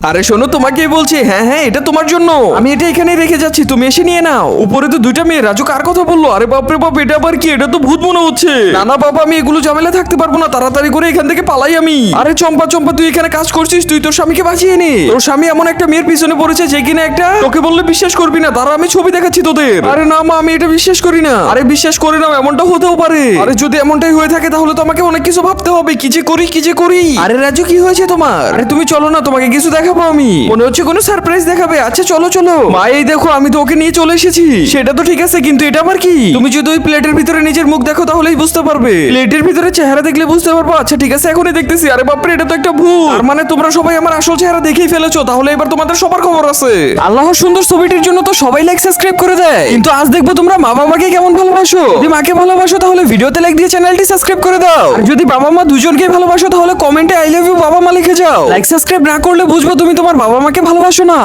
আরে শোনো, তোমাকেই বলছি। হ্যাঁ হ্যাঁ, এটা তোমার জন্য। আমি এটা এখানে রেখে যাচ্ছি, তুমি এসে নিয়ে নাও। উপরে তো দুইটা মেয়ে, রাজু কার কথা বললো? আরে বাপরে বাপ, এটা আবার কি? এটা তো ভূত মনে হচ্ছে। না না বাবা, আমি এগুলো ঝামেলা থাকতে পারবো না, তাড়াতাড়ি করে এখান থেকে পালাই আমি। আরে চম্পা চম্পা, তুই এখানে কাজ করছিস, তুই তোর স্বামীকে বাঁচিয়ে নে। তোর স্বামী এমন একটা মেয়ের পিছনে পড়েছে যে কিনা একটা, তোকে বললে বিশ্বাস করবি না, দাঁড়া আমি ছবি দেখাচ্ছি তোদের। আরে না মা, আমি এটা বিশ্বাস করি না। আরে বিশ্বাস করি না, এমনটা হতেও পারে। আরে যদি এমনটাই হয়ে থাকে তাহলে তো আমাকে অনেক কিছু ভাবতে হবে। কি যে করি কি যে করি। আরে রাজু, কি হয়েছে তোমার? আরে তুমি চলো না, তোমাকে কিছু দেখাবো আমি। মনে হচ্ছে কোনো সারপ্রাইজ দেখাবে। আচ্ছা চলো চলো। মা এই দেখো, আমি তো ওকে নিয়ে চলে এসেছি। সেটা তো ঠিক আছে, কিন্তু এটা আবার কি? তুমি যদি ওই প্লেটের ভিতরে নিজের মুখ দেখো তাহলেই বুঝতে পারবে। প্লেটের ভিতরে চেহারা দেখলে বুঝতে পারবো। আচ্ছা ঠিক আছে, এখনই দেখতেছি। আরে বাপরে, এটা তো একটা ভূত। আর মানে তোমরা সবাই আমার আসল চেহারা দেখেই ফেলেছো, তাহলে এবার তোমাদের সবার খবর আছে। আল্লাহর সুন্দর ছবিটির জন্য তো সবাই লাইক সাবস্ক্রাইব করে দেয়, কিন্তু আজ দেখবো তোমরা মা বাবাকে কেমন ভালোবাসো। যদি মাকে ভালোবাসো তাহলে ভিডিওতে লাইক দিয়ে চ্যানেলটি সাবস্ক্রাইব করে দাও। আর যদি বাবা মা দুজনকে ভালোবাসো তাহলে কমেন্টে আই লাভ ইউ বাবা মা লিখে যাও। লাইক সাবস্ক্রাইব না করলে বুঝবো তুমি তোমার বাবা মাকে ভালোবাসো না।